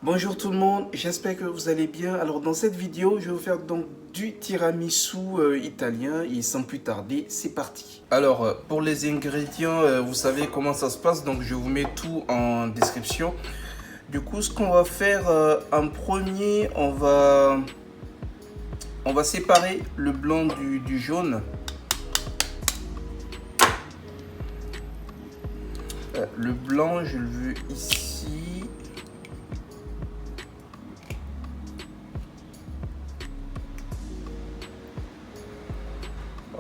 Bonjour tout le monde, j'espère que vous allez bien. Alors dans cette vidéo, je vais vous faire donc du tiramisu italien et sans plus tarder, c'est parti. Alors pour les ingrédients, vous savez comment ça se passe, donc je vous mets tout en description. Du coup, ce qu'on va faire en premier, on va séparer le blanc du jaune. Le blanc, je le veux ici.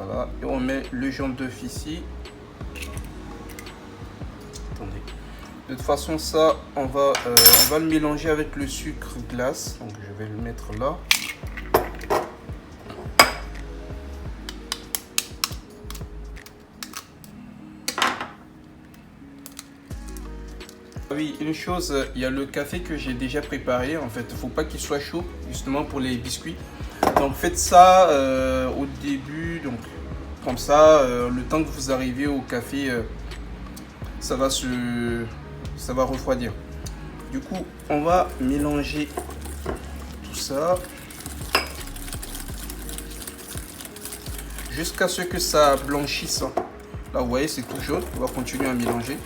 Voilà, et on met le jaune d'œuf ici. Attendez. De toute façon, ça, on va le mélanger avec le sucre glace. Donc, je vais le mettre là. Oui, une chose, il y a le café que j'ai déjà préparé. En fait, il ne faut pas qu'il soit chaud, justement pour les biscuits. Donc, faites ça au début. Donc, comme ça, le temps que vous arrivez au café, ça va refroidir. Du coup, on va mélanger tout ça jusqu'à ce que ça blanchisse. Là, vous voyez, c'est tout jaune. On va continuer à mélanger.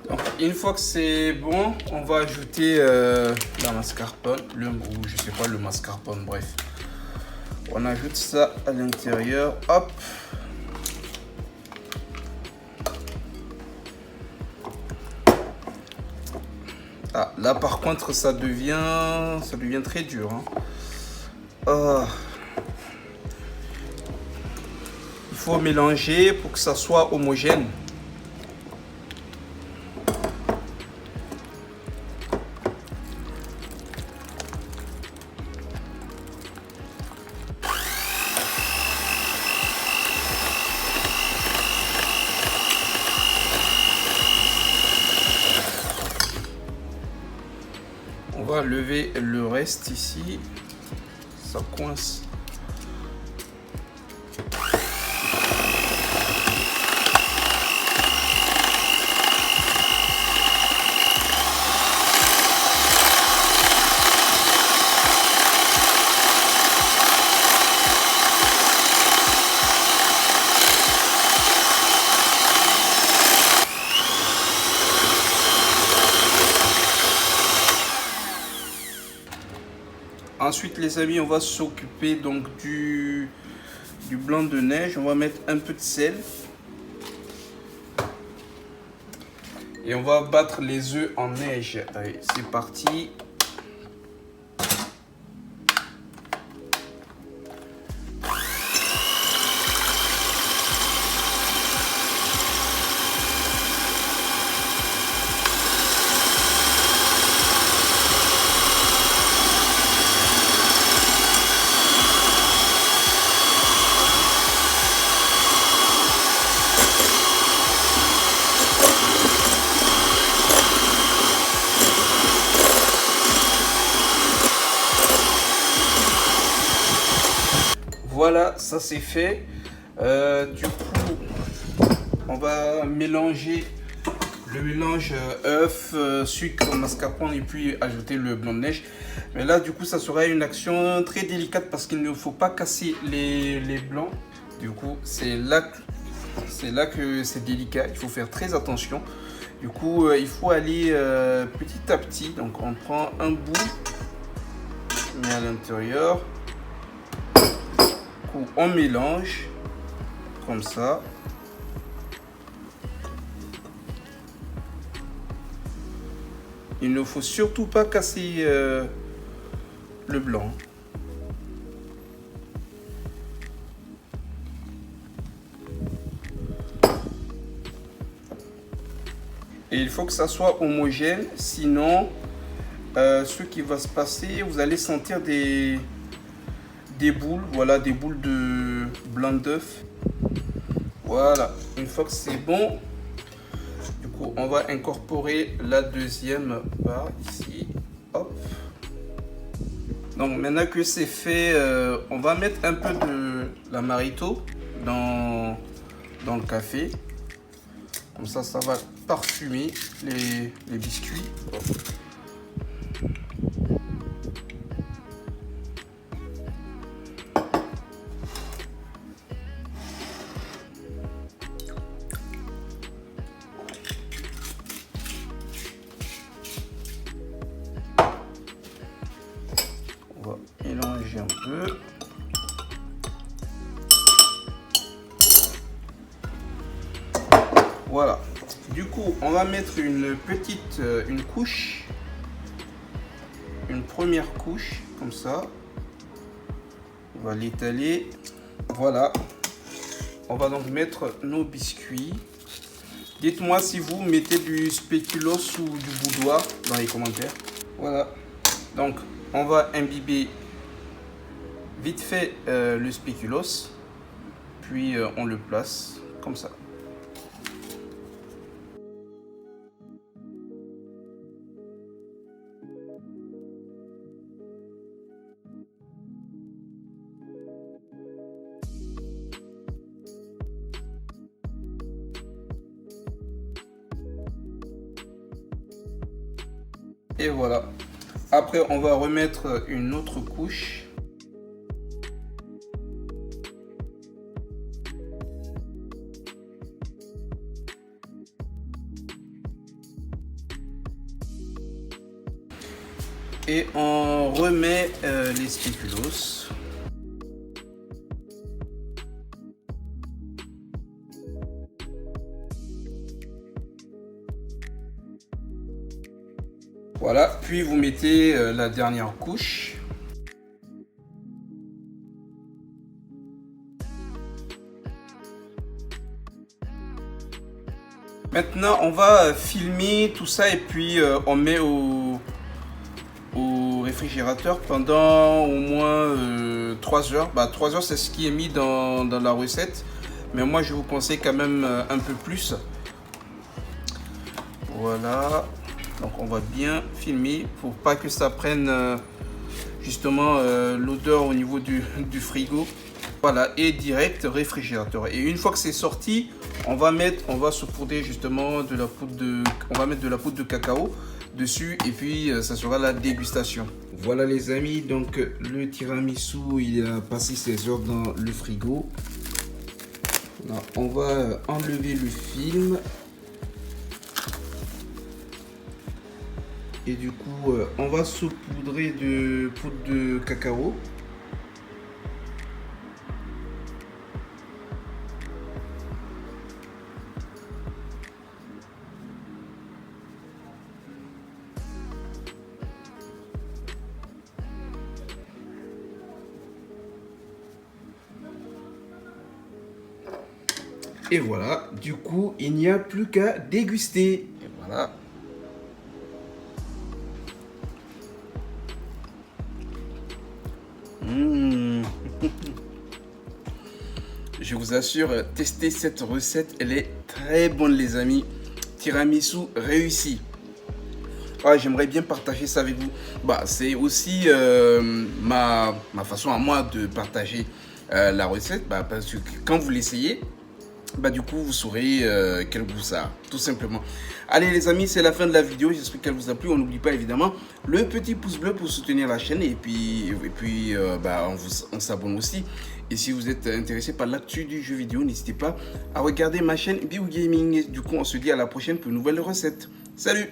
Donc, une fois que c'est bon, on va ajouter la mascarpone, ou je sais pas, le mascarpone, bref. On ajoute ça à l'intérieur. Hop. Ah, là par contre ça devient très dur. Il faut mélanger pour que ça soit homogène. On va lever le reste ici. Ça coince. Ensuite les amis, on va s'occuper donc du blanc de neige. On va mettre un peu de sel. Et on va battre les œufs en neige. Allez, c'est parti. Voilà, ça c'est fait. Du coup, on va mélanger le mélange œuf, sucre, mascarpone et puis ajouter le blanc de neige. Mais là, du coup, ça sera une action très délicate parce qu'il ne faut pas casser les blancs. Du coup, c'est là que c'est délicat. Il faut faire très attention. Du coup, il faut aller petit à petit. Donc, on prend un bout, on met à l'intérieur. On mélange comme ça. Il ne faut surtout pas casser le blanc. Et il faut que ça soit homogène, sinon ce qui va se passer, vous allez sentir des boules, voilà, des boules de blanc d'œuf. Voilà, une fois que c'est bon, du coup on va incorporer la deuxième barre ici. Hop. Donc maintenant que c'est fait, on va mettre un peu de l'amaretto dans dans le café. Comme ça va parfumer les biscuits. On va mélanger un peu. Voilà. Du coup, on va mettre une couche, une première couche, comme ça. On va l'étaler. Voilà. On va donc mettre nos biscuits. Dites-moi si vous mettez du spéculoos ou du boudoir dans les commentaires. Voilà. Donc, on va imbiber vite fait le spéculoos. Puis, on le place comme ça. Et voilà. Après, on va remettre une autre couche. Et on remet les spéculoos. Voilà, puis vous mettez la dernière couche. Maintenant, on va filmer tout ça et puis on met au réfrigérateur pendant au moins 3 heures. 3 heures, c'est ce qui est mis dans la recette. Mais moi, je vous conseille quand même un peu plus. Voilà. Donc on va bien filmer pour pas que ça prenne justement l'odeur au niveau du frigo. Voilà, et direct réfrigérateur. Et une fois que c'est sorti, on va saupoudrer justement de la poudre on va mettre de la poudre de cacao dessus et puis ça sera la dégustation. Voilà les amis, donc le tiramisu il a passé ses heures dans le frigo. Là, on va enlever le film. Et du coup, on va saupoudrer de poudre de cacao. Et voilà, du coup, il n'y a plus qu'à déguster. Et voilà. Je vous assure, testez cette recette, elle est très bonne les amis. Tiramisu réussi. Ah, j'aimerais bien partager ça avec vous. C'est aussi ma façon à moi de partager la recette. Parce que quand vous l'essayez, du coup vous saurez quel goût ça a, tout simplement. Allez les amis, c'est la fin de la vidéo, j'espère qu'elle vous a plu. On n'oublie pas évidemment le petit pouce bleu pour soutenir la chaîne et puis on s'abonne aussi. Et si vous êtes intéressé par l'actu du jeu vidéo, n'hésitez pas à regarder ma chaîne BioGaming. Du coup on se dit à la prochaine pour une nouvelle recette. Salut!